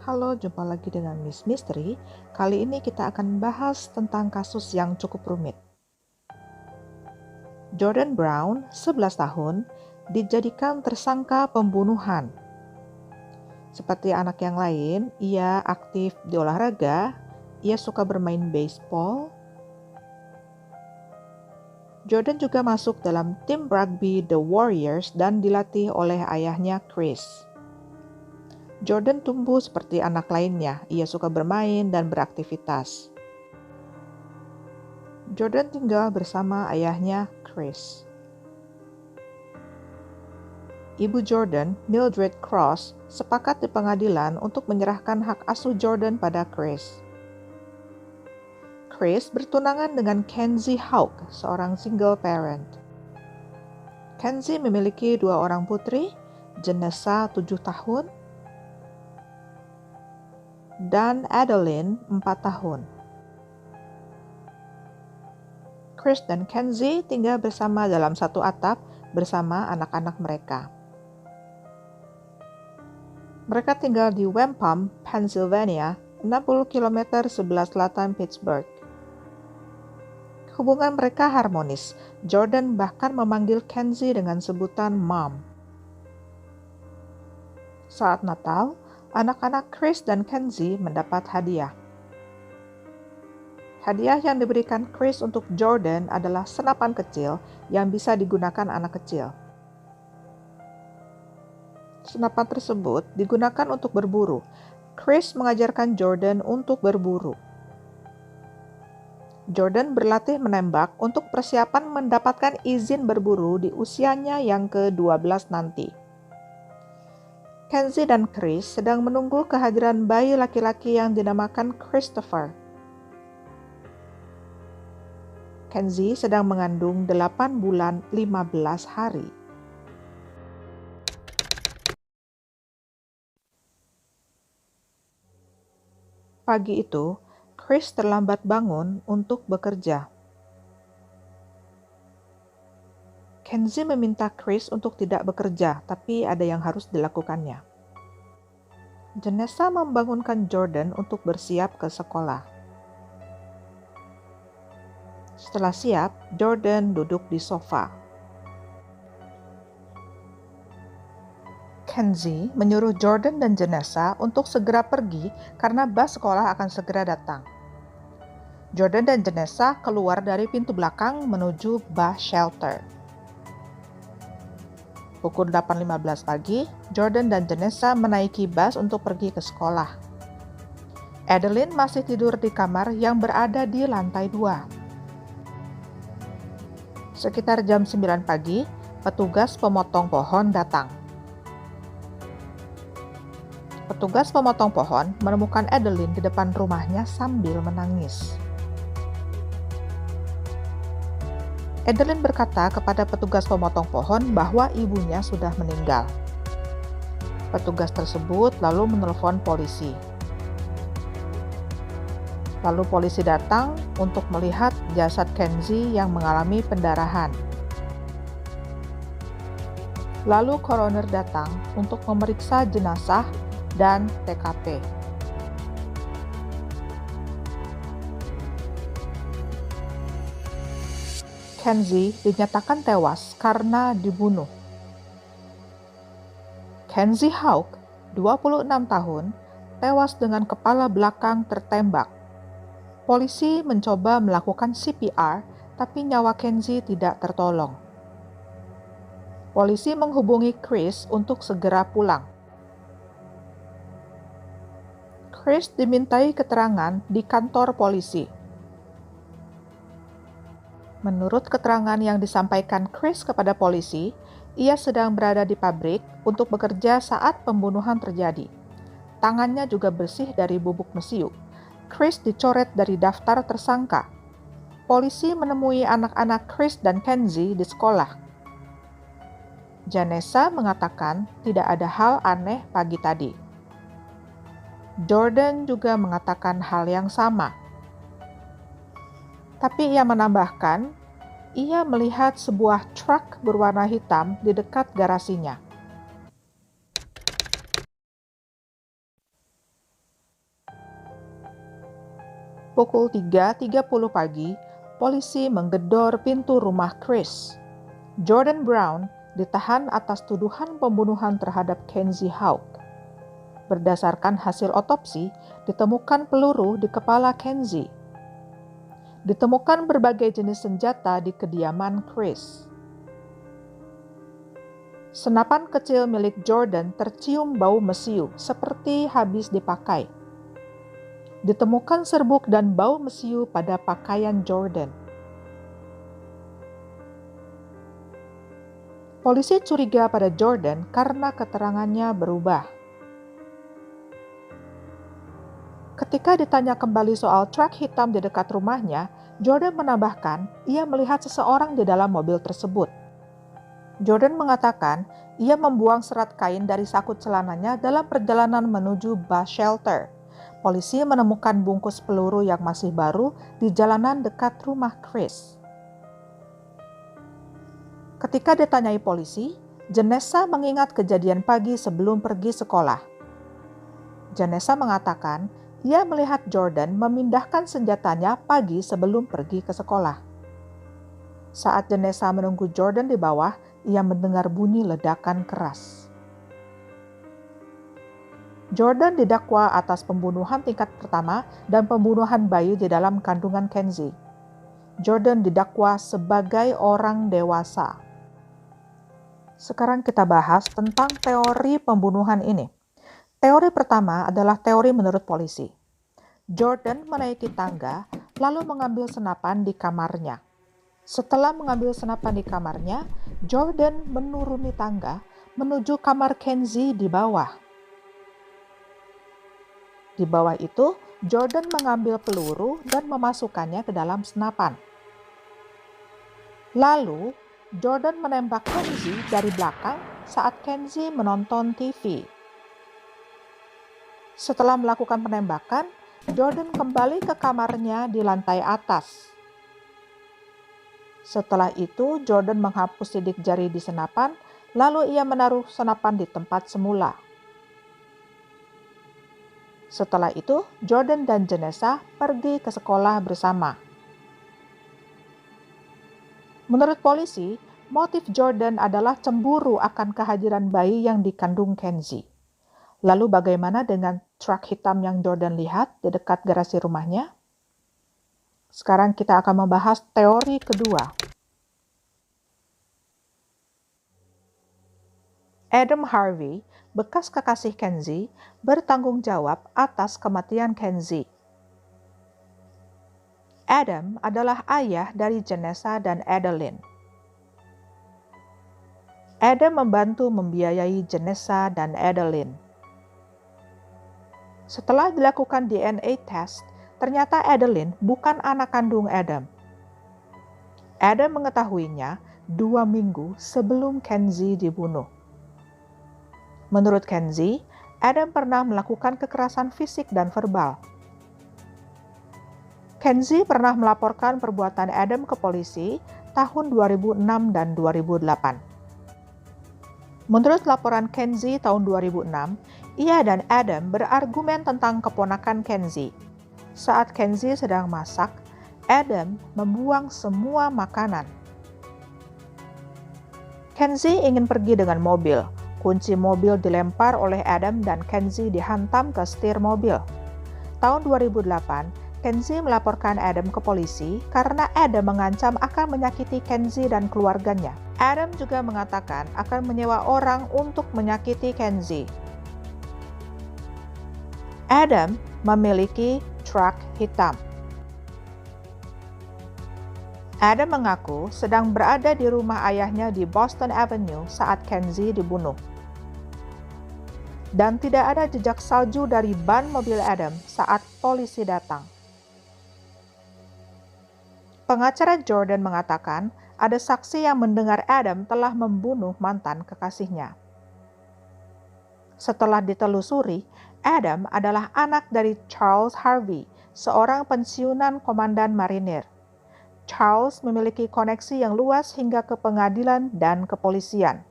Halo, jumpa lagi dengan Miss Mystery. Kali ini kita akan bahas tentang kasus yang cukup rumit. Jordan Brown, 11 tahun, dijadikan tersangka pembunuhan. Seperti anak yang lain, ia aktif di olahraga, ia suka bermain baseball. Jordan juga masuk dalam tim rugby The Warriors dan dilatih oleh ayahnya Chris. Jordan tumbuh seperti anak lainnya, ia suka bermain dan beraktivitas. Jordan tinggal bersama ayahnya, Chris. Ibu Jordan, Mildred Cross, sepakat di pengadilan untuk menyerahkan hak asuh Jordan pada Chris. Chris bertunangan dengan Kenzie Houck, seorang single parent. Kenzie memiliki 2 orang putri, Janessa 7 tahun, dan Adeline 4 tahun. Chris dan Kenzie tinggal bersama dalam satu atap bersama anak-anak mereka. Mereka tinggal di Wampum, Pennsylvania, 60 km sebelah selatan Pittsburgh. Hubungan mereka harmonis. Jordan bahkan memanggil Kenzie dengan sebutan Mom. Saat Natal, anak-anak Chris dan Kenzie mendapat hadiah. Hadiah yang diberikan Chris untuk Jordan adalah senapan kecil yang bisa digunakan anak kecil. Senapan tersebut digunakan untuk berburu. Chris mengajarkan Jordan untuk berburu. Jordan berlatih menembak untuk persiapan mendapatkan izin berburu di usianya yang ke-12 nanti. Kenzie dan Chris sedang menunggu kehadiran bayi laki-laki yang dinamakan Christopher. Kenzie sedang mengandung 8 bulan 15 hari. Pagi itu, Chris terlambat bangun untuk bekerja. Kenzie meminta Chris untuk tidak bekerja, tapi ada yang harus dilakukannya. Janessa membangunkan Jordan untuk bersiap ke sekolah. Setelah siap, Jordan duduk di sofa. Kenzie menyuruh Jordan dan Janessa untuk segera pergi karena bus sekolah akan segera datang. Jordan dan Janessa keluar dari pintu belakang menuju bus shelter. Pukul 8.15 pagi, Jordan dan Janessa menaiki bus untuk pergi ke sekolah. Adeline masih tidur di kamar yang berada di lantai 2. Sekitar jam 9 pagi, petugas pemotong pohon datang. Petugas pemotong pohon menemukan Adeline di depan rumahnya sambil menangis. Adeline berkata kepada petugas pemotong pohon bahwa ibunya sudah meninggal. Petugas tersebut lalu menelpon polisi. Lalu polisi datang untuk melihat jasad Kenzie yang mengalami pendarahan. Lalu coroner datang untuk memeriksa jenazah dan TKP. Kenzie dinyatakan tewas karena dibunuh. Kenzie Houck, 26 tahun, tewas dengan kepala belakang tertembak. Polisi mencoba melakukan CPR, tapi nyawa Kenzie tidak tertolong. Polisi menghubungi Chris untuk segera pulang. Chris dimintai keterangan di kantor polisi. Menurut keterangan yang disampaikan Chris kepada polisi, ia sedang berada di pabrik untuk bekerja saat pembunuhan terjadi. Tangannya juga bersih dari bubuk mesiu. Chris dicoret dari daftar tersangka. Polisi menemui anak-anak Chris dan Kenzie di sekolah. Janessa mengatakan tidak ada hal aneh pagi tadi. Jordan juga mengatakan hal yang sama. Tapi ia menambahkan, ia melihat sebuah truk berwarna hitam di dekat garasinya. Pukul 3.30 pagi, polisi menggedor pintu rumah Chris. Jordan Brown ditahan atas tuduhan pembunuhan terhadap Kenzie Houck. Berdasarkan hasil otopsi, ditemukan peluru di kepala Kenzie. Ditemukan berbagai jenis senjata di kediaman Chris. Senapan kecil milik Jordan tercium bau mesiu seperti habis dipakai. Ditemukan serbuk dan bau mesiu pada pakaian Jordan. Polisi curiga pada Jordan karena keterangannya berubah. Ketika ditanya kembali soal truk hitam di dekat rumahnya, Jordan menambahkan ia melihat seseorang di dalam mobil tersebut. Jordan mengatakan ia membuang serat kain dari saku celananya dalam perjalanan menuju bus shelter. Polisi menemukan bungkus peluru yang masih baru di jalanan dekat rumah Chris. Ketika ditanyai polisi, Janessa mengingat kejadian pagi sebelum pergi sekolah. Janessa mengatakan ia melihat Jordan memindahkan senjatanya pagi sebelum pergi ke sekolah. Saat Janessa menunggu Jordan di bawah, ia mendengar bunyi ledakan keras. Jordan didakwa atas pembunuhan tingkat pertama dan pembunuhan bayi di dalam kandungan Kenzie. Jordan didakwa sebagai orang dewasa. Sekarang kita bahas tentang teori pembunuhan ini. Teori pertama adalah teori menurut polisi. Jordan menaiki tangga lalu mengambil senapan di kamarnya. Setelah mengambil senapan di kamarnya, Jordan menuruni tangga menuju kamar Kenzie di bawah. Di bawah itu, Jordan mengambil peluru dan memasukkannya ke dalam senapan. Lalu, Jordan menembak Kenzie dari belakang saat Kenzie menonton TV. Setelah melakukan penembakan, Jordan kembali ke kamarnya di lantai atas. Setelah itu, Jordan menghapus sidik jari di senapan, lalu ia menaruh senapan di tempat semula. Setelah itu, Jordan dan Janessa pergi ke sekolah bersama. Menurut polisi, motif Jordan adalah cemburu akan kehadiran bayi yang dikandung Kenzie. Lalu bagaimana dengan truk hitam yang Jordan lihat di dekat garasi rumahnya? Sekarang kita akan membahas teori kedua. Adam Harvey, bekas kekasih Kenzie, bertanggung jawab atas kematian Kenzie. Adam adalah ayah dari Janessa dan Adeline. Adam membantu membiayai Janessa dan Adeline. Setelah dilakukan DNA test, ternyata Adeline bukan anak kandung Adam. Adam mengetahuinya 2 minggu sebelum Kenzie dibunuh. Menurut Kenzie, Adam pernah melakukan kekerasan fisik dan verbal. Kenzie pernah melaporkan perbuatan Adam ke polisi tahun 2006 dan 2008. Menurut laporan Kenzie tahun 2006, ia dan Adam berargumen tentang keponakan Kenzie. Saat Kenzie sedang masak, Adam membuang semua makanan. Kenzie ingin pergi dengan mobil. Kunci mobil dilempar oleh Adam dan Kenzie dihantam ke setir mobil. Tahun 2008, Kenzie melaporkan Adam ke polisi karena Adam mengancam akan menyakiti Kenzie dan keluarganya. Adam juga mengatakan akan menyewa orang untuk menyakiti Kenzie. Adam memiliki truk hitam. Adam mengaku sedang berada di rumah ayahnya di Boston Avenue saat Kenzie dibunuh. Dan tidak ada jejak salju dari ban mobil Adam saat polisi datang. Pengacara Jordan mengatakan ada saksi yang mendengar Adam telah membunuh mantan kekasihnya. Setelah ditelusuri, Adam adalah anak dari Charles Harvey, seorang pensiunan komandan marinir. Charles memiliki koneksi yang luas hingga ke pengadilan dan kepolisian.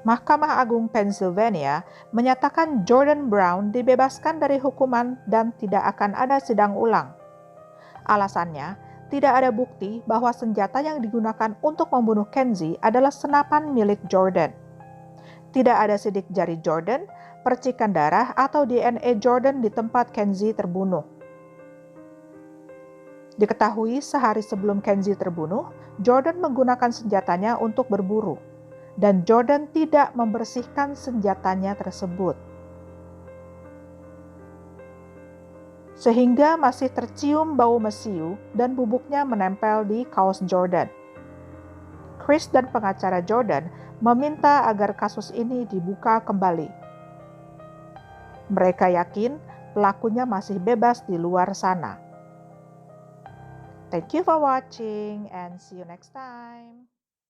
Mahkamah Agung Pennsylvania menyatakan Jordan Brown dibebaskan dari hukuman dan tidak akan ada sidang ulang. Alasannya, tidak ada bukti bahwa senjata yang digunakan untuk membunuh Kenzie adalah senapan milik Jordan. Tidak ada sidik jari Jordan, percikan darah, atau DNA Jordan di tempat Kenzie terbunuh. Diketahui sehari sebelum Kenzie terbunuh, Jordan menggunakan senjatanya untuk berburu, dan Jordan tidak membersihkan senjatanya tersebut. Sehingga masih tercium bau mesiu dan bubuknya menempel di kaos Jordan. Chris dan pengacara Jordan meminta agar kasus ini dibuka kembali. Mereka yakin pelakunya masih bebas di luar sana. Thank you for watching and see you next time.